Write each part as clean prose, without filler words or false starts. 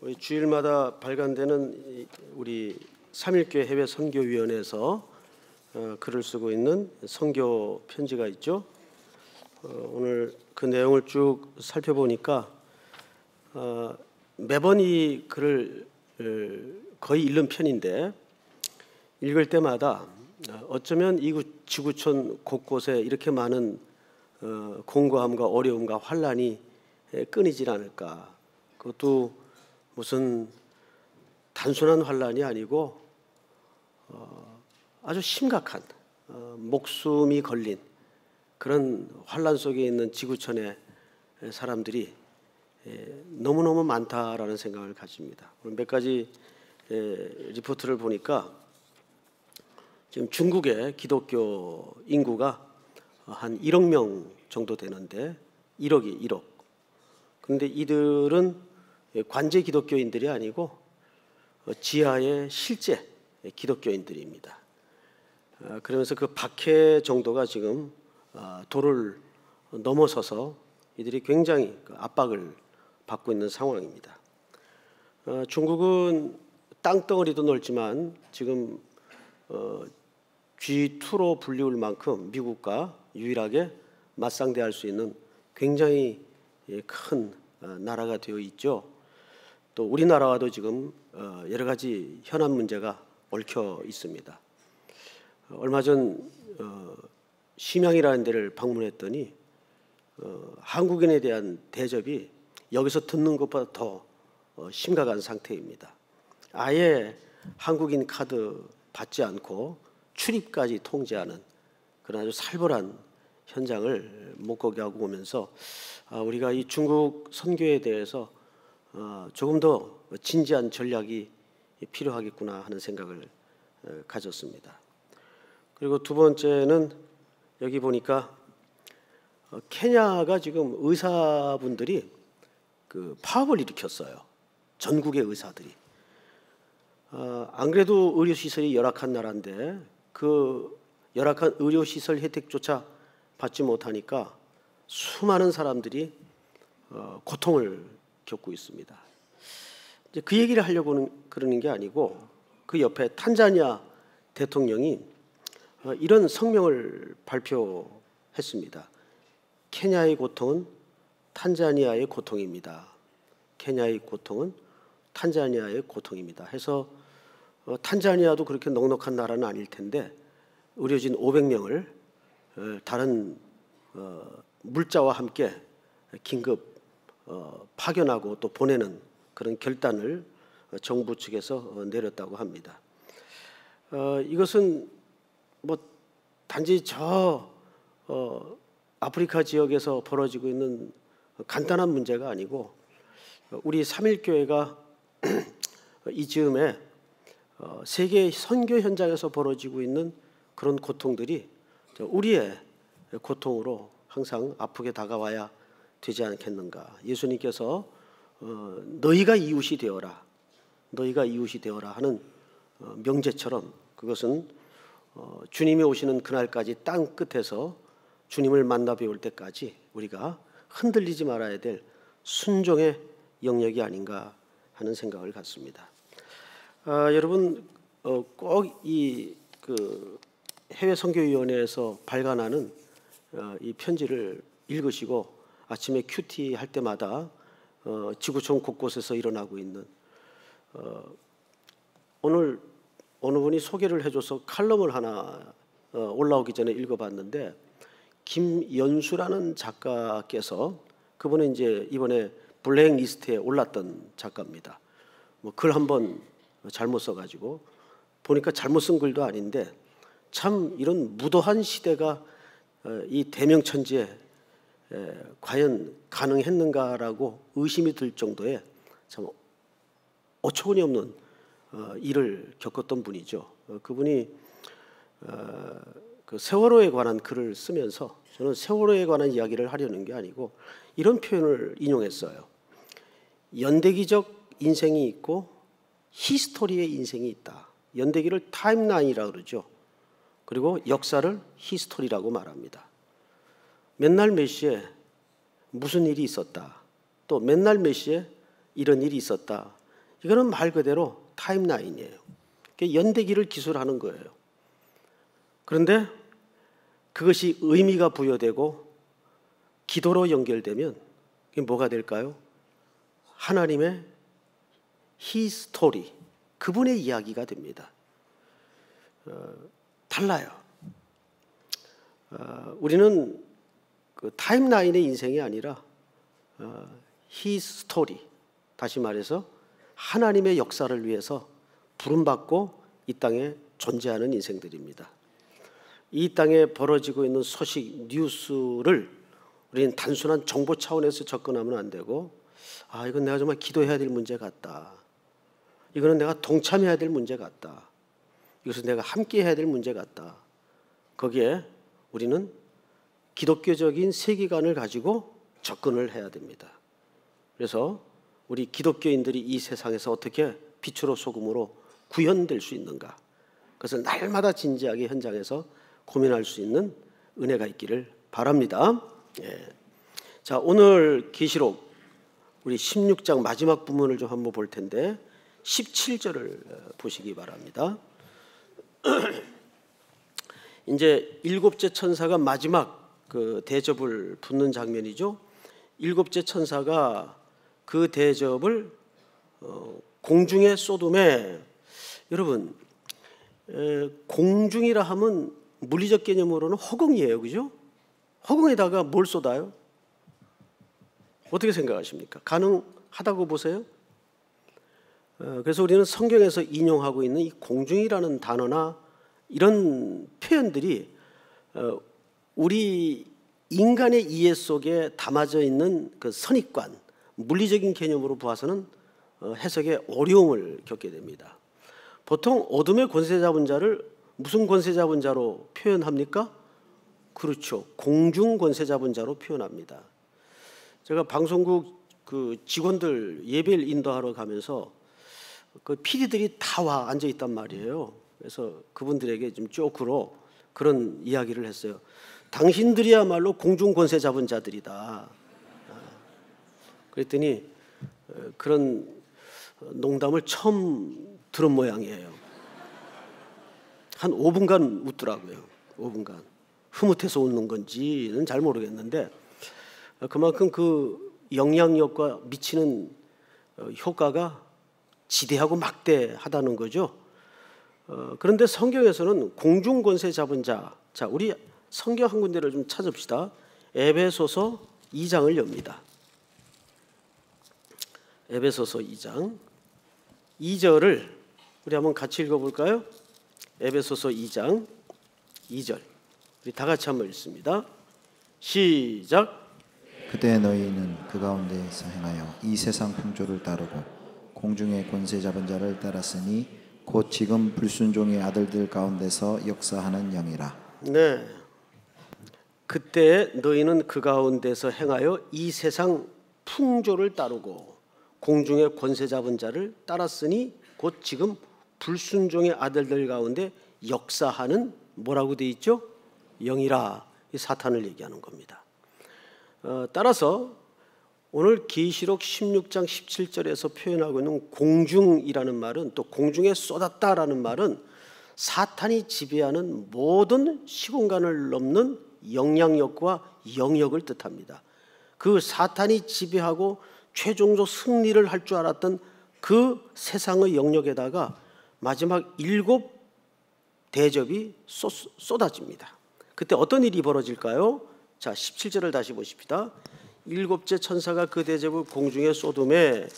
우리 주일마다 발간되는 우리 삼일교회 해외 선교위원회에서 글을 쓰고 있는 선교 편지가 있죠. 오늘 그 내용을 쭉 살펴보니까 매번 이 글을 거의 읽는 편인데, 읽을 때마다 어쩌면 이 지구촌 곳곳에 이렇게 많은 공고함과 어려움과 환란이 끊이질 않을까. 그것도 무슨 단순한 환란이 아니고 아주 심각한 목숨이 걸린 그런 환란 속에 있는 지구촌의 사람들이 너무너무 많다라는 생각을 가집니다. 몇 가지 리포트를 보니까 지금 중국의 기독교 인구가 한 1억 명 정도 되는데, 1억. 그런데 이들은 관제 기독교인들이 아니고 지하의 실제 기독교인들입니다. 그러면서 그 박해 정도가 지금 도를 넘어서서 이들이 굉장히 압박을 받고 있는 상황입니다. 중국은 땅덩어리도 넓지만 지금 G2로 불리울 만큼 미국과 유일하게 맞상대할 수 있는 굉장히 큰 나라가 되어 있죠. 또 우리나라와도 지금 여러 가지 현안 문제가 얽혀 있습니다. 얼마 전 심양이라는 데를 방문했더니 한국인에 대한 대접이 여기서 듣는 것보다 더 심각한 상태입니다. 아예 한국인 카드 받지 않고 출입까지 통제하는 그런 아주 살벌한 현장을 목격하고 오면서 우리가 이 중국 선교에 대해서 조금 더 진지한 전략이 필요하겠구나 하는 생각을 가졌습니다. 그리고 두 번째는 여기 보니까 케냐가 지금 의사분들이 그 파업을 일으켰어요. 전국의 의사들이. 안 그래도 의료시설이 열악한 나라인데 그 열악한 의료시설 혜택조차 받지 못하니까 수많은 사람들이 고통을 겪고 있습니다. 이제 그 얘기를 하려고 그러는 게 아니고, 그 옆에 탄자니아 대통령이 이런 성명을 발표했습니다. 케냐의 고통은 탄자니아의 고통입니다. 케냐의 고통은 탄자니아의 고통입니다. 해서 탄자니아도 그렇게 넉넉한 나라는 아닐 텐데 의료진 500명을 다른 물자와 함께 긴급 파견하고 또 보내는 그런 결단을 정부 측에서 내렸다고 합니다. 이것은 뭐 단지 아프리카 지역에서 벌어지고 있는 간단한 문제가 아니고, 우리 삼일교회가 이 즈음에 세계 선교 현장에서 벌어지고 있는 그런 고통들이 우리의 고통으로 항상 아프게 다가와야 되지 않겠는가. 예수님께서 너희가 이웃이 되어라, 너희가 이웃이 되어라 하는 명제처럼, 그것은 주님이 오시는 그날까지 땅 끝에서 주님을 만나 뵈올 때까지 우리가 흔들리지 말아야 될 순종의 영역이 아닌가 하는 생각을 갖습니다. 여러분 꼭 이 해외 선교위원회에서 발간하는 이 편지를 읽으시고 아침에 큐티 할 때마다 지구촌 곳곳에서 일어나고 있는, 오늘 어느 분이 소개를 해줘서 칼럼을 하나 올라오기 전에 읽어봤는데, 김연수라는 작가께서, 그분은 이제 이번에 블랙리스트에 올랐던 작가입니다. 뭐 글 한번 잘못 써가지고 보니까 잘못 쓴 글도 아닌데, 참 이런 무도한 시대가 이 대명천지에 과연 가능했는가라고 의심이 들 정도의 참 어처구니 없는 일을 겪었던 분이죠. 그분이 그 세월호에 관한 글을 쓰면서, 저는 세월호에 관한 이야기를 하려는 게 아니고 이런 표현을 인용했어요. 연대기적 인생이 있고 히스토리의 인생이 있다. 연대기를 타임라인이라고 그러죠. 그리고 역사를 히스토리라고 말합니다. 맨날 몇 시에 무슨 일이 있었다. 또 맨날 몇 시에 이런 일이 있었다. 이거는 말 그대로 타임라인이에요. 연대기를 기술하는 거예요. 그런데 그것이 의미가 부여되고 기도로 연결되면 이게 뭐가 될까요? 하나님의 히스토리, 그분의 이야기가 됩니다. 달라요. 우리는 그 타임라인의 인생이 아니라 히스토리, 다시 말해서 하나님의 역사를 위해서 부름받고 이 땅에 존재하는 인생들입니다. 이 땅에 벌어지고 있는 소식, 뉴스를 우리는 단순한 정보 차원에서 접근하면 안 되고, 이건 내가 정말 기도해야 될 문제 같다. 이거는 내가 동참해야 될 문제 같다. 이것은 내가 함께 해야 될 문제 같다. 거기에 우리는 기독교적인 세계관을 가지고 접근을 해야 됩니다. 그래서 우리 기독교인들이 이 세상에서 어떻게 빛으로 소금으로 구현될 수 있는가, 그것을 날마다 진지하게 현장에서 고민할 수 있는 은혜가 있기를 바랍니다. 자, 오늘 계시록 우리 16장 마지막 부분을 좀 한번 볼 텐데 17절을 보시기 바랍니다. 이제 일곱째 천사가 마지막 그 대접을 붙는 장면이죠. 일곱째 천사가 그 대접을 공중에 쏟음에, 여러분 공중이라 하면 물리적 개념으로는 허공이에요, 그죠? 허공에다가 뭘 쏟아요? 어떻게 생각하십니까? 가능하다고 보세요? 그래서 우리는 성경에서 인용하고 있는 이 공중이라는 단어나 이런 표현들이 우리 인간의 이해 속에 담아져 있는 그 선입관, 물리적인 개념으로 보아서는 해석에 어려움을 겪게 됩니다. 보통 어둠의 권세 잡은 자를 무슨 권세 잡은 자로 표현합니까? 그렇죠, 공중 권세 잡은 자로 표현합니다. 제가 방송국 그 직원들 예배를 인도하러 가면서 그 PD들이 다 와 앉아 있단 말이에요. 그래서 그분들에게 좀 쪼크로 그런 이야기를 했어요. 당신들이야말로 공중 권세 잡은 자들이다. 그랬더니 그런 농담을 처음 들은 모양이에요. 한 5분간 웃더라고요. 5분간. 흐뭇해서 웃는 건지는 잘 모르겠는데 그만큼 그 영향력과 미치는 효과가 지대하고 막대하다는 거죠. 그런데 성경에서는 공중 권세 잡은 자, 자, 우리 성경 한 군데를 좀 찾읍시다. 에베소서 2장을 엽니다. 에베소서 2장 2절을 우리 한번 같이 읽어볼까요? 에베소서 2장 2절 우리 다 같이 한번 읽습니다. 시작. 그때 너희는 그 가운데에서 행하여 이 세상 풍조를 따르고 공중의 권세 잡은 자를 따랐으니 곧 지금 불순종의 아들들 가운데서 역사하는 영이라. 네, 그때 너희는 그 가운데서 행하여 이 세상 풍조를 따르고 공중의 권세 잡은 자를 따랐으니 곧 지금 불순종의 아들들 가운데 역사하는 뭐라고 돼 있죠? 영이라. 이 사탄을 얘기하는 겁니다. 따라서 오늘 계시록 16장 17절에서 표현하고 있는 공중이라는 말은, 또 공중에 쏟았다라는 말은 사탄이 지배하는 모든 시공간을 넘는 영향력과 영역을 뜻합니다. 그 사탄이 지배하고 최종적 승리를 할 줄 알았던 그 세상의 영역에다가 마지막 7 대접이 쏟아집니다. 그때 어떤 일이 벌어질까요? 자, 17절을 다시 보십시다. 일곱째 천사가 그 대접을 공중에 쏟음에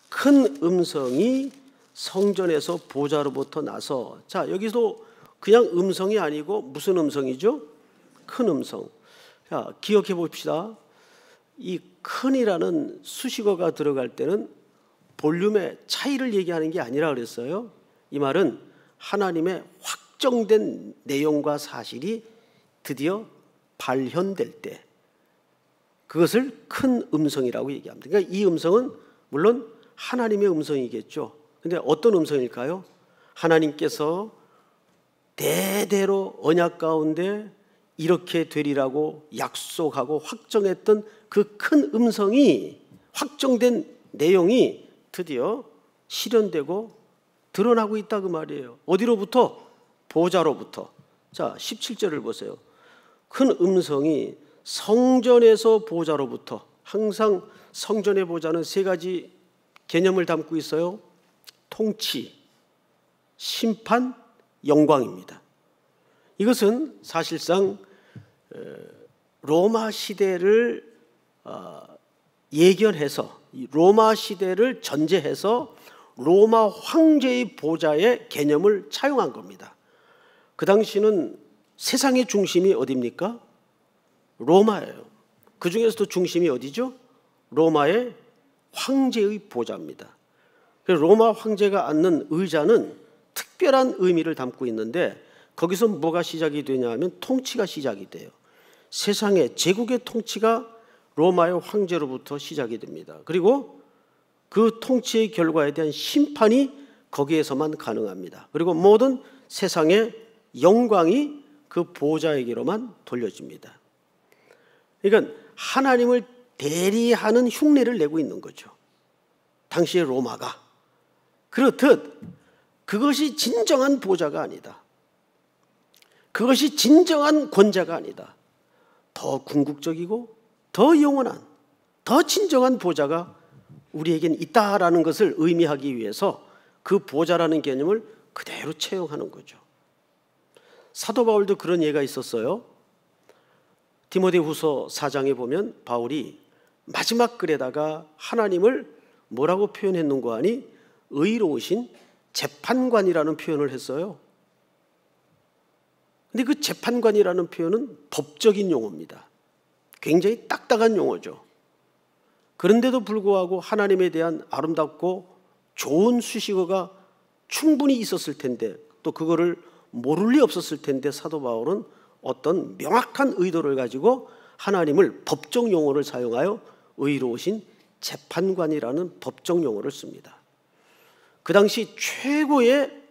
큰 음성이 성전에서 보좌로부터 나서, 자, 여기도 그냥 음성이 아니고 무슨 음성이죠? 큰 음성. 자, 기억해 봅시다. 이 큰이라는 수식어가 들어갈 때는 볼륨의 차이를 얘기하는 게 아니라 그랬어요. 이 말은 하나님의 확정된 내용과 사실이 드디어 발현될 때 그것을 큰 음성이라고 얘기합니다. 그러니까 이 음성은 물론 하나님의 음성이겠죠. 그런데 어떤 음성일까요? 하나님께서 대대로 언약 가운데 이렇게 되리라고 약속하고 확정했던 그 큰 음성이 확정된 내용이 드디어 실현되고 드러나고 있다 그 말이에요. 어디로부터? 보좌로부터. 자, 17절을 보세요. 큰 음성이 성전에서 보좌로부터. 항상 성전의 보좌는 세 가지 개념을 담고 있어요. 통치, 심판, 영광입니다. 이것은 사실상 로마 시대를 예견해서, 로마 시대를 전제해서 로마 황제의 보좌의 개념을 차용한 겁니다. 그 당시는 세상의 중심이 어디입니까? 로마예요. 그 중에서도 중심이 어디죠? 로마의 황제의 보좌입니다. 로마 황제가 앉는 의자는 특별한 의미를 담고 있는데 거기서 뭐가 시작이 되냐면 통치가 시작이 돼요. 세상의 제국의 통치가 로마의 황제로부터 시작이 됩니다. 그리고 그 통치의 결과에 대한 심판이 거기에서만 가능합니다. 그리고 모든 세상의 영광이 그 보좌에게로만 돌려집니다. 그러니까 하나님을 대리하는 흉내를 내고 있는 거죠. 당시의 로마가. 그렇듯 그것이 진정한 보좌가 아니다. 그것이 진정한 권자가 아니다. 더 궁극적이고 더 영원한, 더 진정한 보좌가 우리에겐 있다라는 것을 의미하기 위해서 그 보좌라는 개념을 그대로 채용하는 거죠. 사도 바울도 그런 예가 있었어요. 디모데후서 4장에 보면 바울이 마지막 글에다가 하나님을 뭐라고 표현했는가 하니 의로우신 재판관이라는 표현을 했어요. 근데 그 재판관이라는 표현은 법적인 용어입니다. 굉장히 딱딱한 용어죠. 그런데도 불구하고 하나님에 대한 아름답고 좋은 수식어가 충분히 있었을 텐데 또 그거를 모를 리 없었을 텐데 사도 바울은 어떤 명확한 의도를 가지고 하나님을 법적 용어를 사용하여 의로우신 재판관이라는 법적 용어를 씁니다. 그 당시 최고의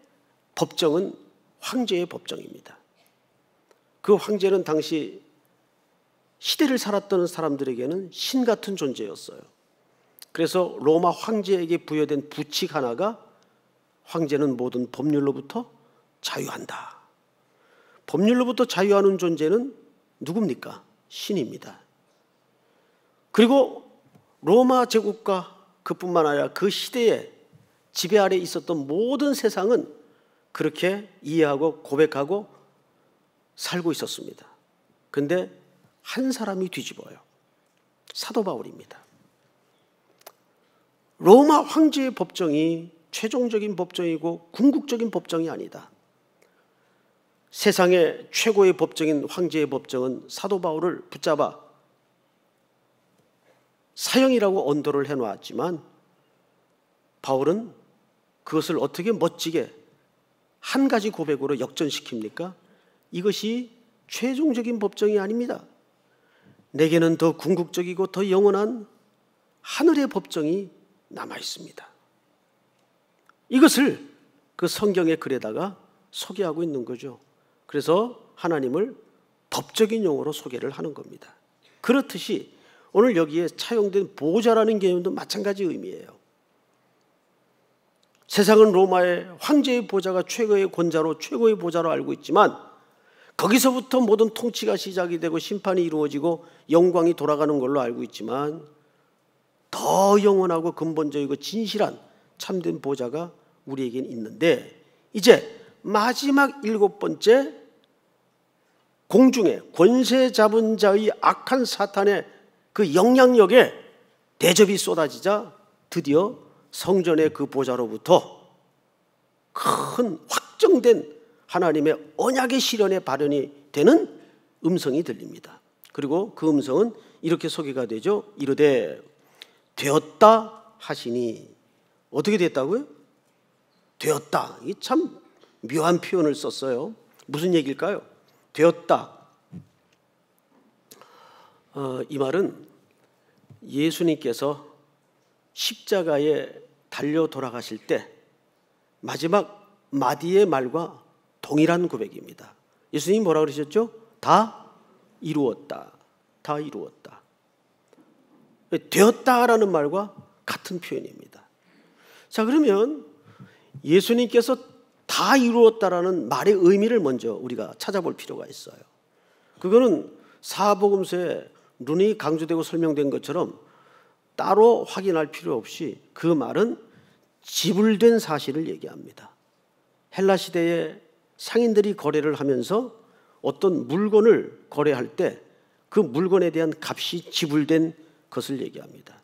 법정은 황제의 법정입니다. 그 황제는 당시 시대를 살았던 사람들에게는 신 같은 존재였어요. 그래서 로마 황제에게 부여된 부칙 하나가 황제는 모든 법률로부터 자유한다. 법률로부터 자유하는 존재는 누굽니까? 신입니다. 그리고 로마 제국과 그뿐만 아니라 그 시대에 지배 아래 있었던 모든 세상은 그렇게 이해하고 고백하고 살고 있었습니다. 그런데 한 사람이 뒤집어요. 사도 바울입니다. 로마 황제의 법정이 최종적인 법정이고 궁극적인 법정이 아니다. 세상의 최고의 법정인 황제의 법정은 사도 바울을 붙잡아 사형이라고 언도를 해놓았지만 바울은 그것을 어떻게 멋지게 한 가지 고백으로 역전시킵니까? 이것이 최종적인 법정이 아닙니다. 내게는 더 궁극적이고 더 영원한 하늘의 법정이 남아 있습니다. 이것을 그 성경의 글에다가 소개하고 있는 거죠. 그래서 하나님을 법적인 용어로 소개를 하는 겁니다. 그렇듯이 오늘 여기에 차용된 보좌라는 개념도 마찬가지 의미예요. 세상은 로마의 황제의 보좌가 최고의 권자로 최고의 보좌로 알고 있지만 거기서부터 모든 통치가 시작이 되고 심판이 이루어지고 영광이 돌아가는 걸로 알고 있지만 더 영원하고 근본적이고 진실한 참된 보좌가 우리에겐 있는데 이제 마지막 7번째 공중에 권세 잡은 자의 악한 사탄의 그 영향력에 대접이 쏟아지자 드디어 성전의 그 보좌로부터 큰 확정된 하나님의 언약의 실현에 발현이 되는 음성이 들립니다. 그리고 그 음성은 이렇게 소개가 되죠. 이르되 되었다 하시니. 어떻게 됐다고요? 되었다. 이게 참 묘한 표현을 썼어요. 무슨 얘기일까요? 되었다. 이 말은 예수님께서 십자가에 달려 돌아가실 때 마지막 마디의 말과 동일한 고백입니다. 예수님이 뭐라고 그러셨죠? 다 이루었다. 다 이루었다. 되었다라는 말과 같은 같은 표현입니다. 자, 그러면 예수님께서 다 이루었다라는 말의 의미를 먼저 우리가 찾아볼 필요가 있어요. 그거는 사복음서에 눈이 강조되고 설명된 것처럼 따로 확인할 필요 없이 그 말은 지불된 사실을 얘기합니다. 헬라 시대에 상인들이 거래를 하면서 어떤 물건을 거래할 때 그 물건에 대한 값이 지불된 것을 얘기합니다.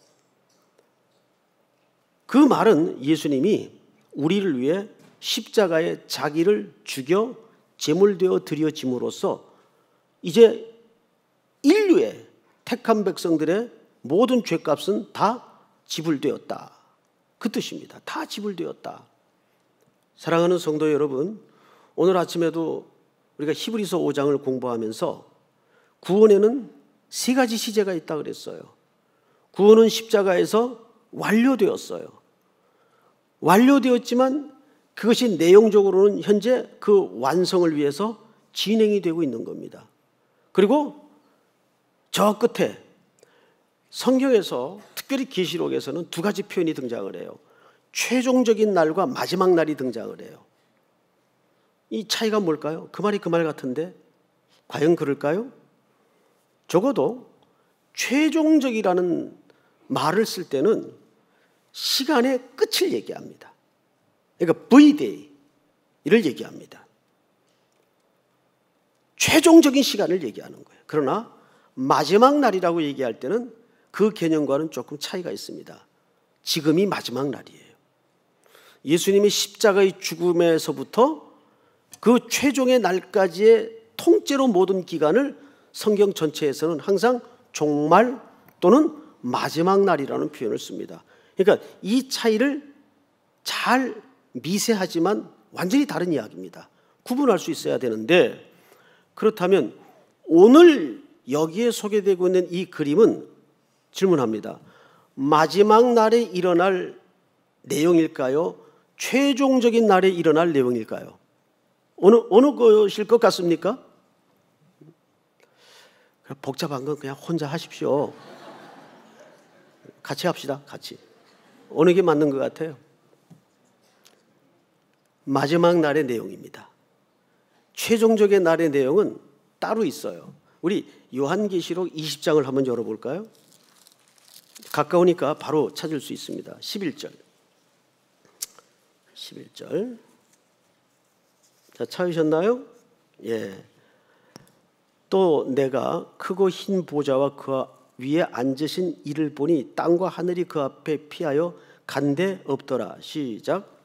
그 말은 예수님이 우리를 위해 십자가에 자기를 죽여 제물되어 드려짐으로써 이제 인류의 택한 백성들의 모든 죄값은 다 지불되었다. 그 뜻입니다. 다 지불되었다. 사랑하는 성도 여러분, 오늘 아침에도 우리가 히브리서 5장을 공부하면서 구원에는 세 가지 시제가 있다고 그랬어요. 구원은 십자가에서 완료되었어요. 완료되었지만 그것이 내용적으로는 현재 그 완성을 위해서 진행이 되고 있는 겁니다. 그리고 저 끝에 성경에서 특별히 계시록에서는 두 가지 표현이 등장을 해요. 최종적인 날과 마지막 날이 등장을 해요. 이 차이가 뭘까요? 그 말이 그 말 같은데 과연 그럴까요? 적어도 최종적이라는 말을 쓸 때는 시간의 끝을 얘기합니다. 그러니까 V-Day를 얘기합니다. 최종적인 시간을 얘기하는 거예요. 그러나 마지막 날이라고 얘기할 때는 그 개념과는 조금 차이가 있습니다. 지금이 마지막 날이에요. 예수님이 십자가의 죽음에서부터 그 최종의 날까지의 통째로 모든 기간을 성경 전체에서는 항상 종말 또는 마지막 날이라는 표현을 씁니다. 그러니까 이 차이를 잘 미세하지만 완전히 다른 이야기입니다. 구분할 수 있어야 되는데, 그렇다면 오늘 여기에 소개되고 있는 이 그림은 질문합니다. 마지막 날에 일어날 내용일까요? 최종적인 날에 일어날 내용일까요? 어느 것일 것 같습니까? 복잡한 건 그냥 혼자 하십시오. 같이 합시다. 같이. 어느 게 맞는 것 같아요? 마지막 날의 내용입니다. 최종적인 날의 내용은 따로 있어요. 우리 요한계시록 20장을 한번 열어볼까요? 가까우니까 바로 찾을 수 있습니다. 11절. 자, 찾으셨나요? 예. 또 내가 크고 흰 보좌와 그 위에 앉으신 이를 보니 땅과 하늘이 그 앞에 피하여 간데 없더라. 시작.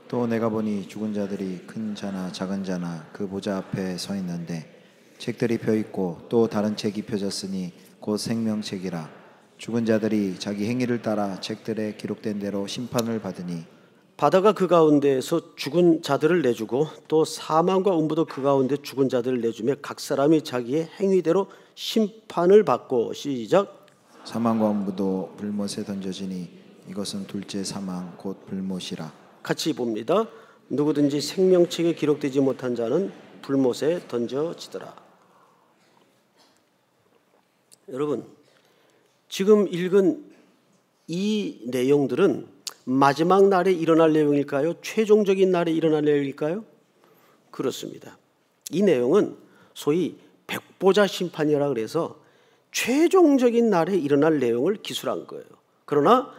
또 내가 보니 죽은 자들이 큰 자나 작은 자나 그 보좌 앞에 서 있는데 책들이 펴 있고 또 다른 책이 펴졌으니 곧 생명책이라. 죽은 자들이 자기 행위를 따라 책들에 기록된 대로 심판을 받으니 바다가 그 가운데에서 죽은 자들을 내주고 또 사망과 음부도 그 가운데 죽은 자들을 내주며 각 사람이 자기의 행위대로 심판을 받고. 시작. 사망과 음부도 불못에 던져지니 이것은 둘째 사망 곧 불못이라. 같이 봅니다. 누구든지 생명책에 기록되지 못한 자는 불못에 던져지더라. 여러분, 지금 읽은 이 내용들은 마지막 날에 일어날 내용일까요? 최종적인 날에 일어날 내용일까요? 그렇습니다. 이 내용은 소위 백보자 심판이라 그래서 최종적인 날에 일어날 내용을 기술한 거예요. 그러나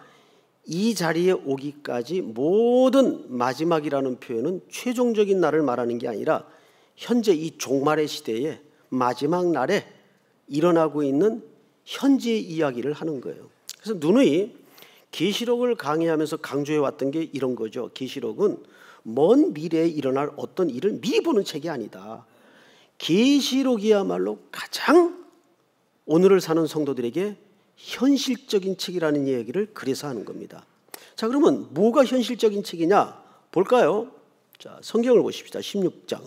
이 자리에 오기까지 모든 마지막이라는 표현은 최종적인 날을 말하는 게 아니라 현재 이 종말의 시대에 마지막 날에 일어나고 있는 현재의 이야기를 하는 거예요. 그래서 누누이 계시록을 강의하면서 강조해 왔던 게 이런 거죠. 계시록은 먼 미래에 일어날 어떤 일을 미리 보는 책이 아니다. 계시록이야말로 가장 오늘을 사는 성도들에게 현실적인 책이라는 얘기를 그래서 하는 겁니다. 자, 그러면 뭐가 현실적인 책이냐 볼까요? 자, 성경을 보십시다. 16장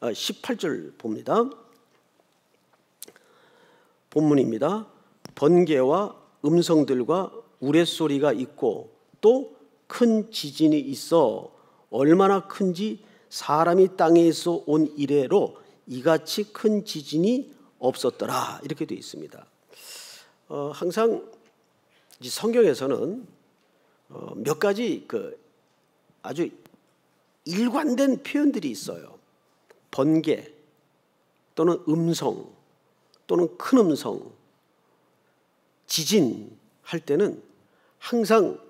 18절 봅니다. 본문입니다. 번개와 음성들과 우레소리가 있고 또 큰 지진이 있어 얼마나 큰지 사람이 땅에서 온 이래로 이같이 큰 지진이 없었더라. 이렇게 되어 있습니다. 항상 이 성경에서는 몇 가지 아주 일관된 표현들이 있어요. 번개 또는 음성 또는 큰 음성, 지진 할 때는 항상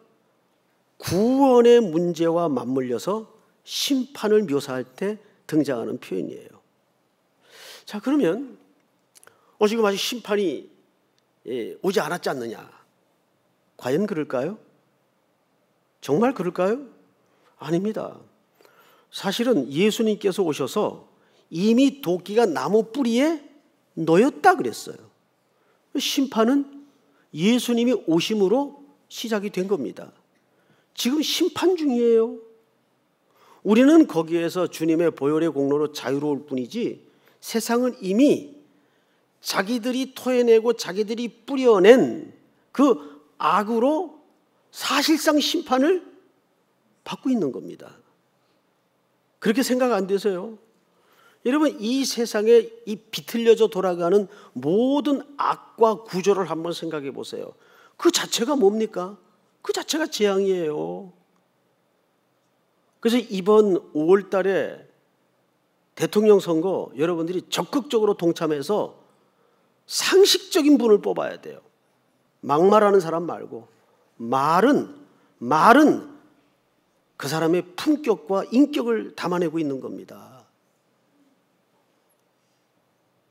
구원의 문제와 맞물려서 심판을 묘사할 때 등장하는 표현이에요. 자, 그러면 지금 아직 심판이 오지 않았지 않느냐? 과연 그럴까요? 정말 그럴까요? 아닙니다. 사실은 예수님께서 오셔서 이미 도끼가 나무 뿌리에 놓였다 그랬어요. 심판은 예수님이 오심으로 시작이 된 겁니다. 지금 심판 중이에요. 우리는 거기에서 주님의 보혈의 공로로 자유로울 뿐이지 세상은 이미 자기들이 토해내고 자기들이 뿌려낸 그 악으로 사실상 심판을 받고 있는 겁니다. 그렇게 생각 안 되세요? 여러분, 이 세상에 이 비틀려져 돌아가는 모든 악과 구조를 한번 생각해 보세요. 그 자체가 뭡니까? 그 자체가 재앙이에요. 그래서 이번 5월 달에 대통령 선거 여러분들이 적극적으로 동참해서 상식적인 분을 뽑아야 돼요. 막말하는 사람 말고 말은 그 사람의 품격과 인격을 담아내고 있는 겁니다.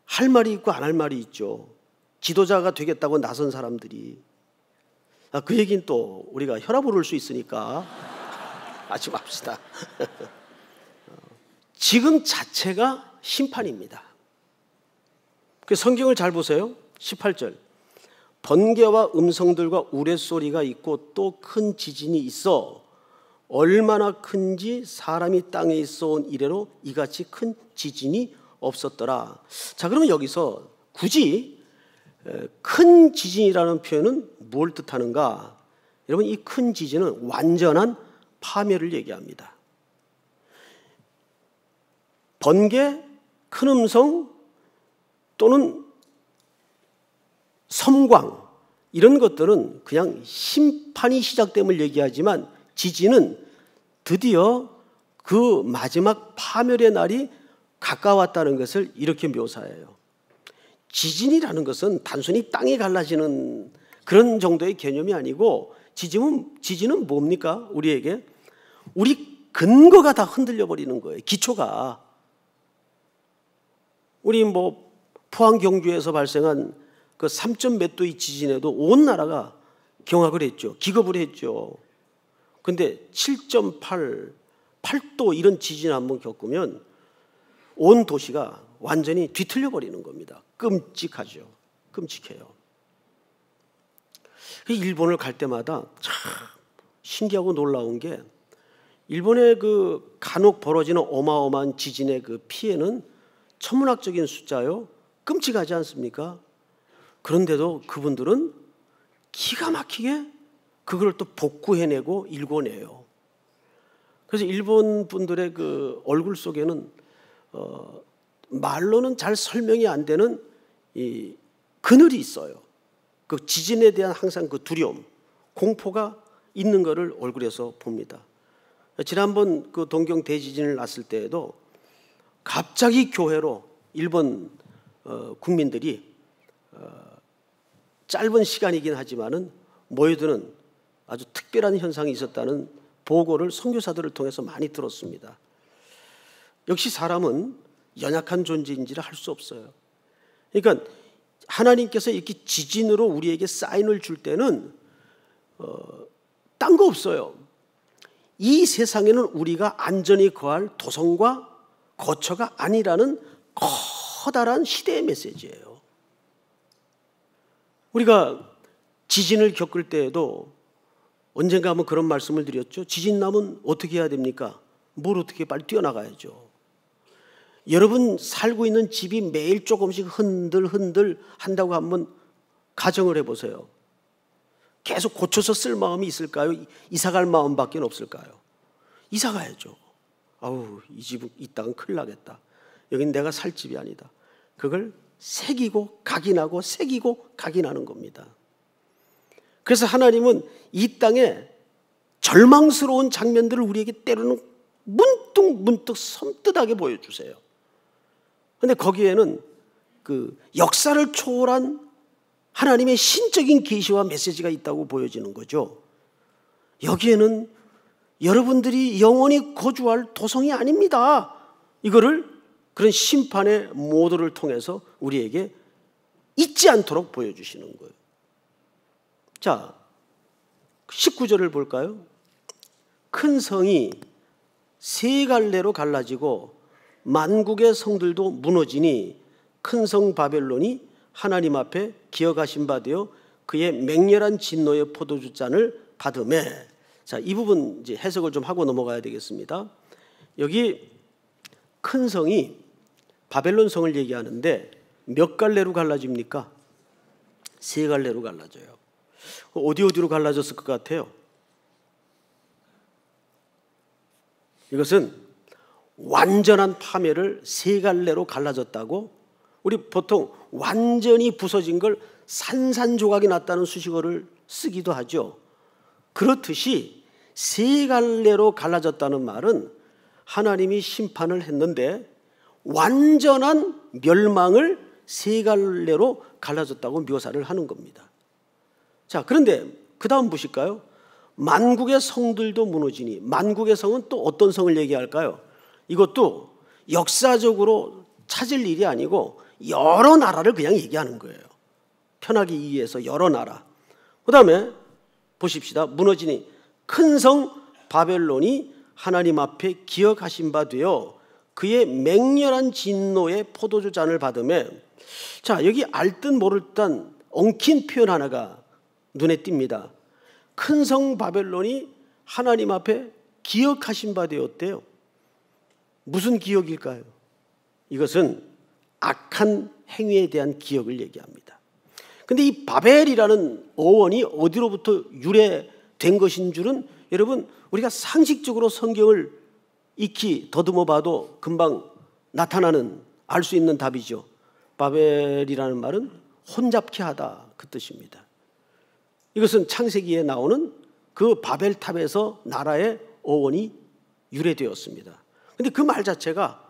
할 말이 있고 안 할 말이 있죠. 지도자가 되겠다고 나선 사람들이. 그 얘기는 또 우리가 혈압 오를 수 있으니까 하지 맙시다. 지금 자체가 심판입니다. 그 성경을 잘 보세요. 18절. 번개와 음성들과 우레소리가 있고 또 큰 지진이 있어 얼마나 큰지 사람이 땅에 있어 온 이래로 이같이 큰 지진이 없었더라. 자, 그러면 여기서 굳이 큰 지진이라는 표현은 뭘 뜻하는가? 여러분, 이 큰 지진은 완전한 파멸을 얘기합니다. 번개, 큰 음성 또는 섬광, 이런 것들은 그냥 심판이 시작됨을 얘기하지만 지진은 드디어 그 마지막 파멸의 날이 가까웠다는 것을 이렇게 묘사해요. 지진이라는 것은 단순히 땅이 갈라지는 그런 정도의 개념이 아니고 지진은 뭡니까? 우리에게 우리 근거가 다 흔들려 버리는 거예요. 기초가. 우리 포항 경주에서 발생한 그 3점 몇 도의 지진에도 온 나라가 경악을 했죠. 기겁을 했죠. 근데 7.8, 8도 이런 지진 한번 겪으면 온 도시가 완전히 뒤틀려 버리는 겁니다. 끔찍하죠. 끔찍해요. 일본을 갈 때마다 참 신기하고 놀라운 게 일본의 그 간혹 벌어지는 어마어마한 지진의 그 피해는 천문학적인 숫자요. 끔찍하지 않습니까? 그런데도 그분들은 기가 막히게 그걸 또 복구해내고 일궈내요. 그래서 일본 분들의 그 얼굴 속에는 말로는 잘 설명이 안 되는 이 그늘이 있어요. 그 지진에 대한 항상 그 두려움, 공포가 있는 것을 얼굴에서 봅니다. 지난번 그 동경 대지진을 났을 때에도 갑자기 교회로 일본 국민들이 짧은 시간이긴 하지만은 모여드는 아주 특별한 현상이 있었다는 보고를 선교사들을 통해서 많이 들었습니다. 역시 사람은 연약한 존재인지를 할 수 없어요. 그러니까 하나님께서 이렇게 지진으로 우리에게 사인을 줄 때는 딴 거 없어요. 이 세상에는 우리가 안전히 거할 도성과 거처가 아니라는 커다란 시대의 메시지예요. 우리가 지진을 겪을 때에도 언젠가 한번 그런 말씀을 드렸죠. 지진 나면 어떻게 해야 됩니까? 뭘 어떻게 빨리 뛰어나가야죠. 여러분 살고 있는 집이 매일 조금씩 흔들 한다고 한번 가정을 해보세요. 계속 고쳐서 쓸 마음이 있을까요? 이사갈 마음밖에 없을까요? 이사가야죠. 아우, 이 집은 이 땅은 큰일 나겠다. 여긴 내가 살 집이 아니다. 그걸 새기고 각인하고 새기고 각인하는 겁니다. 그래서 하나님은 이 땅에 절망스러운 장면들을 우리에게 때로는 문득 섬뜩하게 보여주세요. 그런데 거기에는 그 역사를 초월한 하나님의 신적인 계시와 메시지가 있다고 보여지는 거죠. 여기에는 여러분들이 영원히 거주할 도성이 아닙니다. 이거를 그런 심판의 모드를 통해서 우리에게 잊지 않도록 보여주시는 거예요. 자, 19절을 볼까요? 큰 성이 세 갈래로 갈라지고 만국의 성들도 무너지니 큰 성 바벨론이 하나님 앞에 기어가신 바 되어 그의 맹렬한 진노의 포도주 잔을 받으매. 자, 이 부분 이제 해석을 좀 하고 넘어가야 되겠습니다. 여기 큰 성이 바벨론 성을 얘기하는데 몇 갈래로 갈라집니까? 세 갈래로 갈라져요. 어디로 갈라졌을 것 같아요? 이것은 완전한 파멸을 세 갈래로 갈라졌다고, 우리 보통 완전히 부서진 걸 산산조각이 났다는 수식어를 쓰기도 하죠. 그렇듯이 세 갈래로 갈라졌다는 말은 하나님이 심판을 했는데 완전한 멸망을 세 갈래로 갈라졌다고 묘사를 하는 겁니다. 자, 그런데 그 다음 보실까요? 만국의 성들도 무너지니, 만국의 성은 또 어떤 성을 얘기할까요? 이것도 역사적으로 찾을 일이 아니고 여러 나라를 그냥 얘기하는 거예요. 편하게 이해해서 여러 나라. 그 다음에 보십시다. 무너지니 큰 성 바벨론이 하나님 앞에 기어가신 바 되어 그의 맹렬한 진노의 포도주 잔을 받으며, 자, 여기 알듯 모를 듯한 엉킨 표현 하나가 눈에 띕니다. 큰 성 바벨론이 하나님 앞에 기억하신 바 되었대요. 무슨 기억일까요? 이것은 악한 행위에 대한 기억을 얘기합니다. 그런데 이 바벨이라는 어원이 어디로부터 유래된 것인 줄은 여러분, 우리가 상식적으로 성경을 익히 더듬어 봐도 금방 나타나는, 알 수 있는 답이죠. 바벨이라는 말은 혼잡케 하다, 그 뜻입니다. 이것은 창세기에 나오는 그 바벨탑에서 나라의 어원이 유래되었습니다. 그런데 그 말 자체가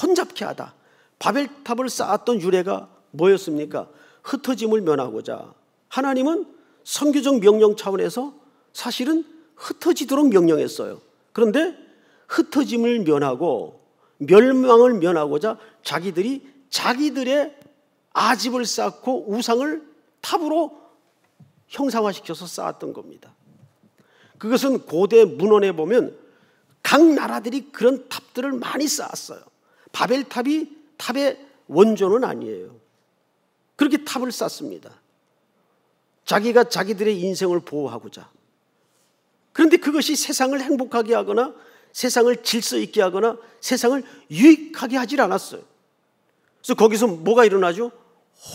혼잡케 하다. 바벨탑을 쌓았던 유래가 뭐였습니까? 흩어짐을 면하고자 하나님은 선교적 명령 차원에서 사실은 흩어지도록 명령했어요. 그런데 흩어짐을 면하고 멸망을 면하고자 자기들의 아집을 쌓고 우상을 탑으로 형상화시켜서 쌓았던 겁니다. 그것은 고대 문헌에 보면 각 나라들이 그런 탑들을 많이 쌓았어요. 바벨탑이 탑의 원조는 아니에요. 그렇게 탑을 쌓습니다. 자기가 자기들의 인생을 보호하고자. 그런데 그것이 세상을 행복하게 하거나 세상을 질서 있게 하거나 세상을 유익하게 하질 않았어요. 그래서 거기서 뭐가 일어나죠?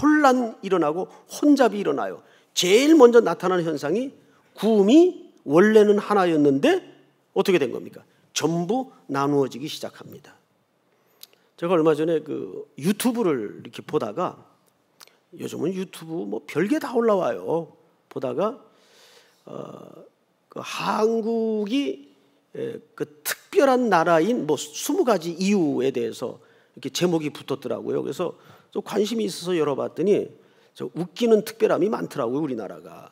혼란이 일어나고 혼잡이 일어나요. 제일 먼저 나타나는 현상이 구음이 원래는 하나였는데 어떻게 된 겁니까? 전부 나누어지기 시작합니다. 제가 얼마 전에 그 유튜브를 이렇게 보다가, 요즘은 유튜브 뭐 별게 다 올라와요. 보다가 그 한국이 그 특별한 나라인 뭐 20가지 이유에 대해서 이렇게 제목이 붙었더라고요. 그래서 좀 관심이 있어서 열어봤더니 저 웃기는 특별함이 많더라고요, 우리나라가.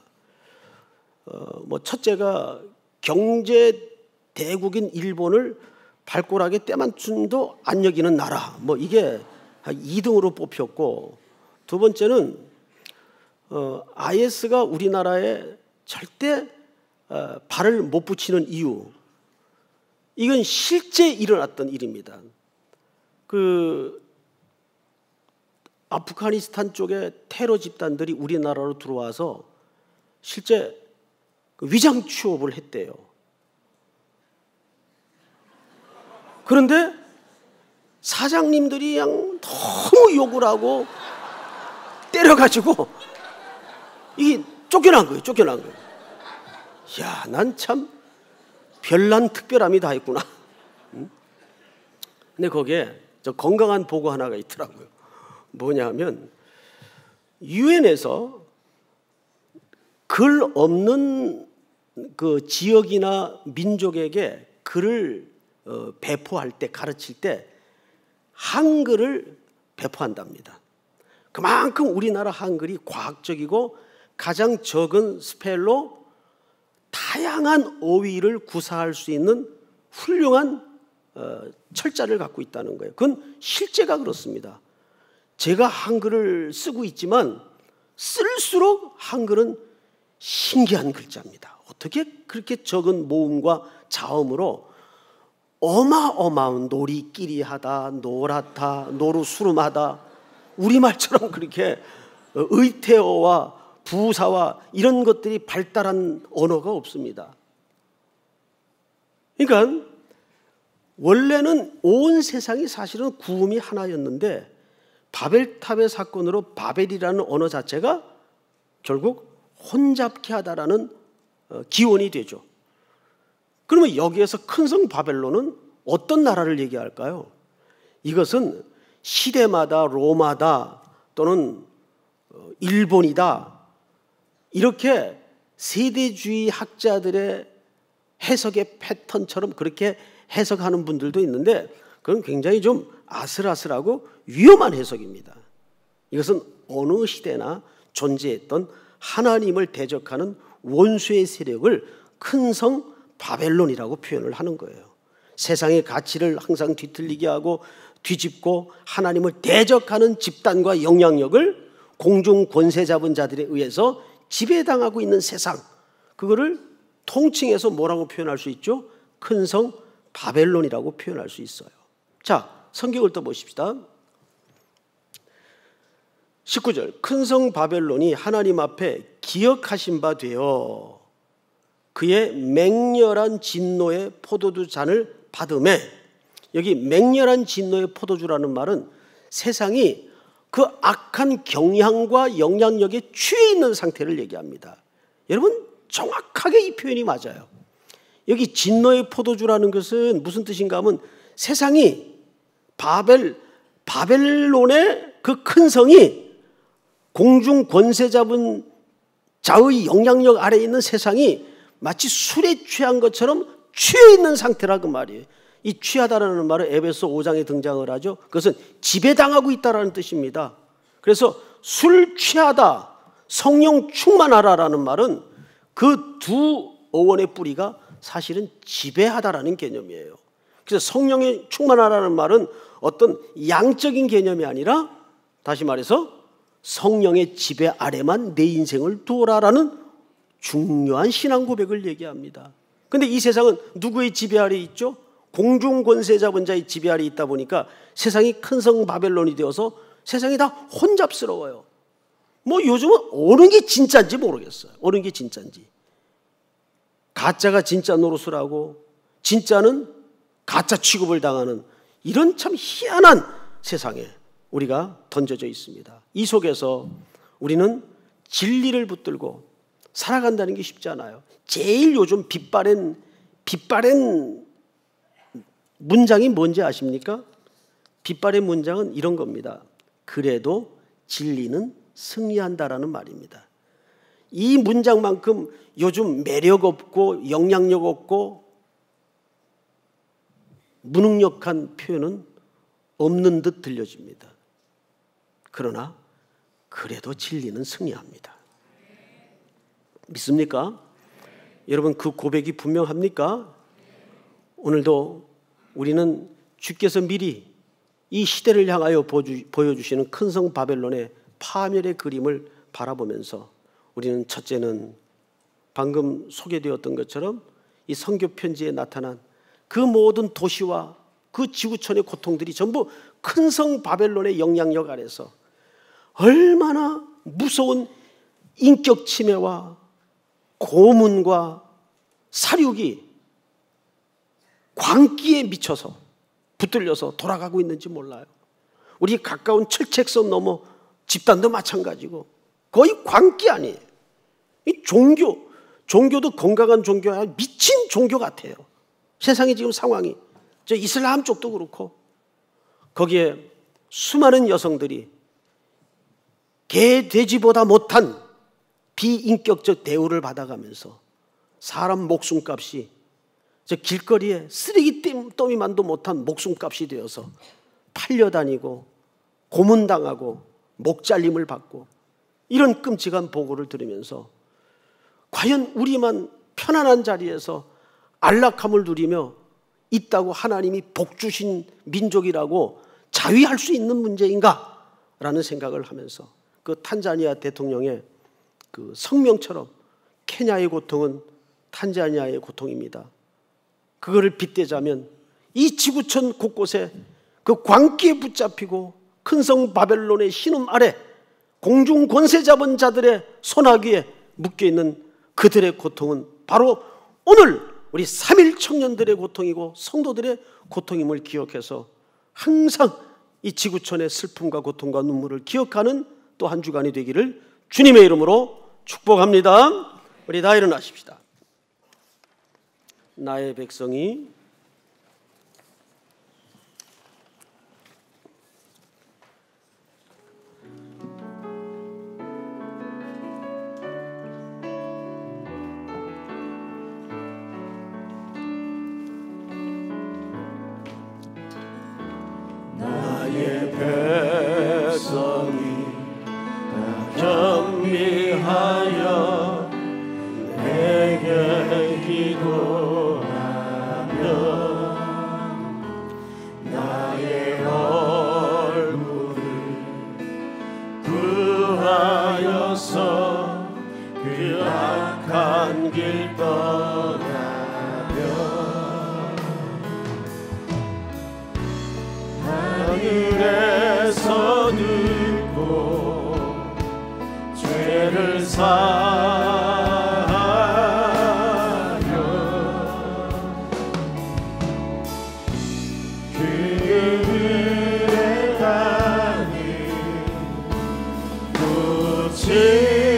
뭐 첫째가 경제 대국인 일본을 발골하게 때만큼도 안 여기는 나라, 뭐 이게 2등으로 뽑혔고, 두 번째는 IS가 우리나라에 절대 발을 못 붙이는 이유, 이건 실제 일어났던 일입니다. 그 아프가니스탄 쪽에 테러 집단들이 우리나라로 들어와서 실제 위장 취업을 했대요. 그런데 사장님들이 그냥 너무 욕을 하고 때려가지고 이게 쫓겨난 거예요. 야, 난 참 별난 특별함이 다 있구나. 근데 거기에 저 건강한 보고 하나가 있더라고요. 뭐냐면 유엔에서 글 없는 그 지역이나 민족에게 글을 배포할 때, 가르칠 때 한글을 배포한답니다. 그만큼 우리나라 한글이 과학적이고 가장 적은 스펠로 다양한 어휘를 구사할 수 있는 훌륭한 철자를 갖고 있다는 거예요. 그건 실제가 그렇습니다. 제가 한글을 쓰고 있지만 쓸수록 한글은 신기한 글자입니다. 어떻게 그렇게 적은 모음과 자음으로 어마어마한 놀이끼리하다, 노랗다, 노루수름하다, 우리말처럼 그렇게 의태어와 부사와 이런 것들이 발달한 언어가 없습니다. 그러니까 원래는 온 세상이 사실은 구음이 하나였는데 바벨탑의 사건으로 바벨이라는 언어 자체가 결국 혼잡케 하다라는 기원이 되죠. 그러면 여기에서 큰 성 바벨론은 어떤 나라를 얘기할까요? 이것은 시대마다 로마다 또는 일본이다, 이렇게 세대주의 학자들의 해석의 패턴처럼 그렇게 해석하는 분들도 있는데 그건 굉장히 좀 아슬아슬하고 위험한 해석입니다. 이것은 어느 시대나 존재했던 하나님을 대적하는 원수의 세력을 큰 성 바벨론이라고 표현을 하는 거예요. 세상의 가치를 항상 뒤틀리게 하고 뒤집고 하나님을 대적하는 집단과 영향력을 공중 권세 잡은 자들에 의해서 지배당하고 있는 세상, 그거를 통칭해서 뭐라고 표현할 수 있죠? 큰 성 바벨론이라고 표현할 수 있어요. 자, 성경을 또 보십시다. 19절, 큰 성 바벨론이 하나님 앞에 기억하신 바 되어 그의 맹렬한 진노의 포도주 잔을 받음에, 여기 맹렬한 진노의 포도주라는 말은 세상이 그 악한 경향과 영향력에 취해 있는 상태를 얘기합니다. 여러분 정확하게 이 표현이 맞아요. 여기 진노의 포도주라는 것은 무슨 뜻인가 하면 세상이 바벨론의 그 큰 성이 공중 권세 잡은 자의 영향력 아래에 있는 세상이 마치 술에 취한 것처럼 취해 있는 상태라 그 말이에요. 이 취하다라는 말은 에베소 5장에 등장을 하죠. 그것은 지배당하고 있다라는 뜻입니다. 그래서 술 취하다, 성령 충만하라라는 말은 그 두 어원의 뿌리가 사실은 지배하다라는 개념이에요. 그래서 성령에 충만하라는 말은 어떤 양적인 개념이 아니라 다시 말해서 성령의 지배 아래만 내 인생을 두어라라는 중요한 신앙 고백을 얘기합니다. 그런데 이 세상은 누구의 지배 아래 있죠? 공중 권세 잡은 자의 지배 아래 있다 보니까 세상이 큰 성 바벨론이 되어서 세상이 다 혼잡스러워요. 뭐 요즘은 어느 게 진짜인지 모르겠어요. 어느 게 진짜인지. 가짜가 진짜 노릇을 하고 진짜는 가짜 취급을 당하는 이런 참 희한한 세상에 우리가 던져져 있습니다. 이 속에서 우리는 진리를 붙들고 살아간다는 게 쉽지 않아요. 제일 요즘 빛바랜 문장이 뭔지 아십니까? 빛바랜 문장은 이런 겁니다. 그래도 진리는 승리한다라는 말입니다. 이 문장만큼 요즘 매력 없고 영향력 없고 무능력한 표현은 없는 듯 들려집니다. 그러나 그래도 진리는 승리합니다. 믿습니까? 여러분 그 고백이 분명합니까? 오늘도 우리는 주께서 미리 이 시대를 향하여 보여주시는 큰 성 바벨론의 파멸의 그림을 바라보면서 우리는 첫째는 방금 소개되었던 것처럼 이 선교 편지에 나타난 그 모든 도시와 그 지구촌의 고통들이 전부 큰 성 바벨론의 영향력 아래서 얼마나 무서운 인격 침해와 고문과 사륙이 광기에 미쳐서 붙들려서 돌아가고 있는지 몰라요. 우리 가까운 철책선 넘어 집단도 마찬가지고 거의 광기 아니에요. 이 종교도 건강한 종교가 미친 종교 같아요. 세상의 지금 상황이 저 이슬람 쪽도 그렇고 거기에 수많은 여성들이 개 돼지보다 못한 비인격적 대우를 받아가면서 사람 목숨값이 저 길거리에 쓰레기 더미만도 못한 목숨값이 되어서 팔려다니고 고문당하고 목잘림을 받고 이런 끔찍한 보고를 들으면서 과연 우리만 편안한 자리에서 안락함을 누리며 있다고 하나님이 복 주신 민족이라고 자위할 수 있는 문제인가? 라는 생각을 하면서 그 탄자니아 대통령의 그 성명처럼 케냐의 고통은 탄자니아의 고통입니다. 그거를 빗대자면 이 지구촌 곳곳에 그 광기에 붙잡히고 큰 성 바벨론의 신음 아래 공중 권세 잡은 자들의 손아귀에 묶여있는 그들의 고통은 바로 오늘 우리 3.1 청년들의 고통이고 성도들의 고통임을 기억해서 항상 이 지구촌의 슬픔과 고통과 눈물을 기억하는 또 한 주간이 되기를 주님의 이름으로 축복합니다. 우리 다 일어나십시다. 나의 백성이 나의 백성이 겸비하여 내게 기도하며 나의 얼굴을 구하여서 그 악한 길 떠나며 하늘에서 듣고 죄를 사하여 그의 땅이 고치리라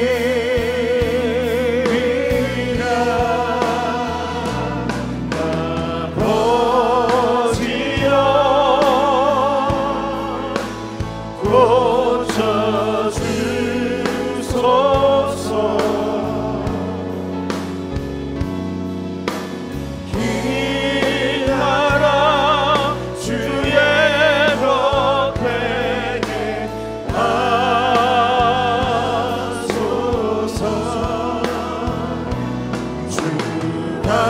아버지여 고쳐주소서 기나라 주의 곁에 하소서 주 하나님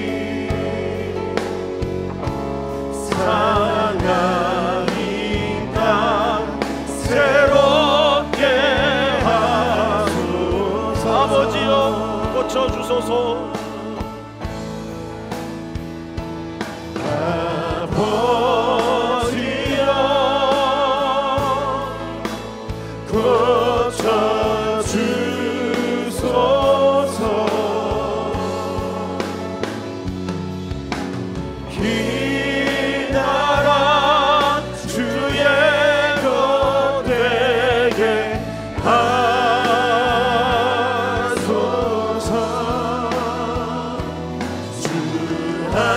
간절히 기도하오니 상한 이 땅 새롭게 하소서 아버지여 고쳐주소서 아버지여 고쳐주소서 기나라 주의 곁에 하소서 주 하나님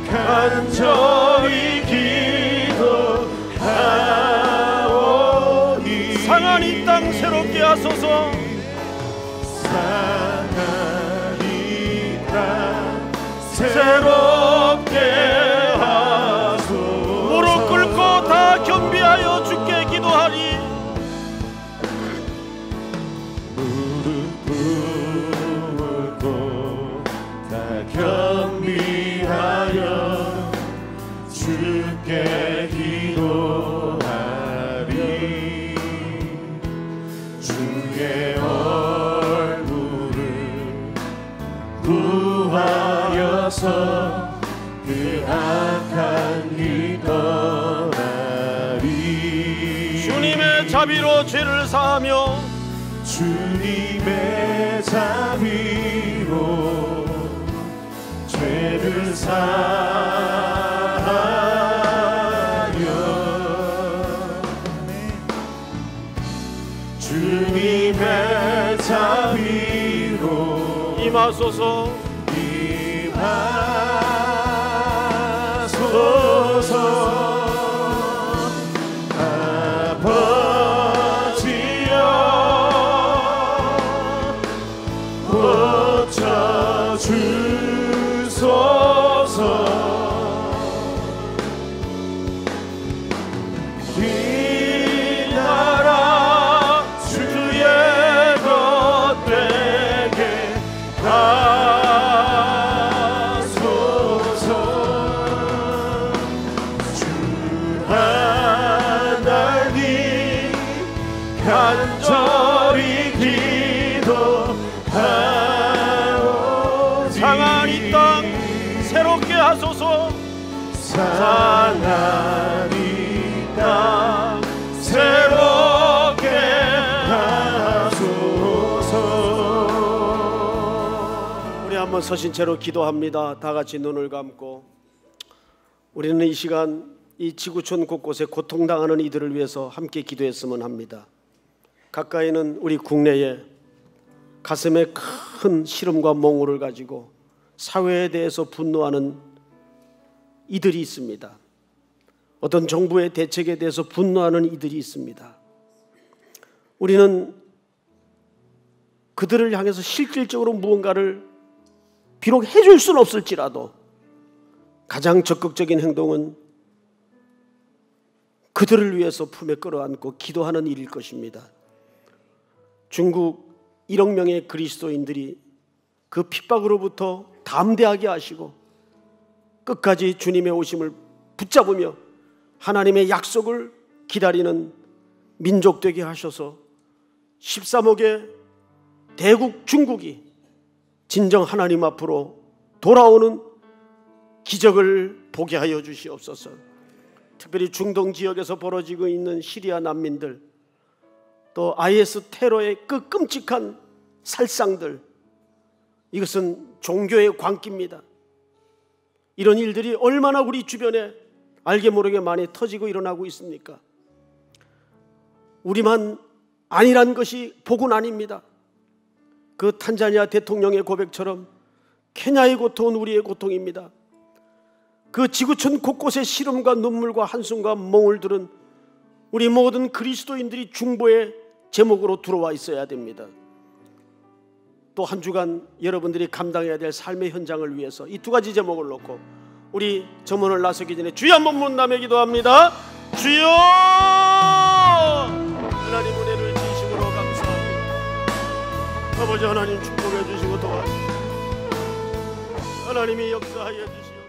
간절히 기도하오니 상한 이 땅 새롭게 하소서 상한 이 땅 새롭게 하소서 무릎 꿇고 다 겸비하여 주께 기도하리 무릎 꿇고 다 겸비하여 주께 기도하리 주의 얼굴을 구하여서 그 악한 길 떠나리 주님의 자비로 죄를 사하며 주님의 자비로 죄를 사하여 주님의 자비로 임하소서 주소서. 이 나라 주의 것 되게 하소서. 주 하나님 간절히 기도하오니 상한 이 땅 새롭게 하소서. 상한 이 땅 새롭게 하소서. 우리 한번 서신 채로 기도합니다. 다 같이 눈을 감고 우리는 이 시간 이 지구촌 곳곳에 고통당하는 이들을 위해서 함께 기도했으면 합니다. 가까이는 우리 국내에 가슴에 큰 시름과 몽울을 가지고 사회에 대해서 분노하는 이들이 있습니다. 어떤 정부의 대책에 대해서 분노하는 이들이 있습니다. 우리는 그들을 향해서 실질적으로 무언가를 비록 해줄 수는 없을지라도 가장 적극적인 행동은 그들을 위해서 품에 끌어안고 기도하는 일일 것입니다. 중국 1억 명의 그리스도인들이 그 핍박으로부터 담대하게 하시고 끝까지 주님의 오심을 붙잡으며 하나님의 약속을 기다리는 민족 되게 하셔서 13억의 대국 중국이 진정 하나님 앞으로 돌아오는 기적을 보게 하여 주시옵소서. 특별히 중동 지역에서 벌어지고 있는 시리아 난민들, 또 IS 테러의 그 끔찍한 살상들, 이것은 종교의 광기입니다. 이런 일들이 얼마나 우리 주변에 알게 모르게 많이 터지고 일어나고 있습니까? 우리만 아니란 것이 복은 아닙니다. 그 탄자니아 대통령의 고백처럼 케냐의 고통은 우리의 고통입니다. 그 지구촌 곳곳의 시름과 눈물과 한숨과 몽울들은 우리 모든 그리스도인들이 중보의 제목으로 들어와 있어야 됩니다. 또 한 주간 여러분들이 감당해야 될 삶의 현장을 위해서 이 두 가지 제목을 놓고 우리 점원을 나서기 전에 주여 한번 문담에 기도합니다. 주여, 하나님 은혜를 진심으로 감사합니다. 아버지 하나님 축복해 주시고 도와주시고 하나님이 역사하여 주시옵소서.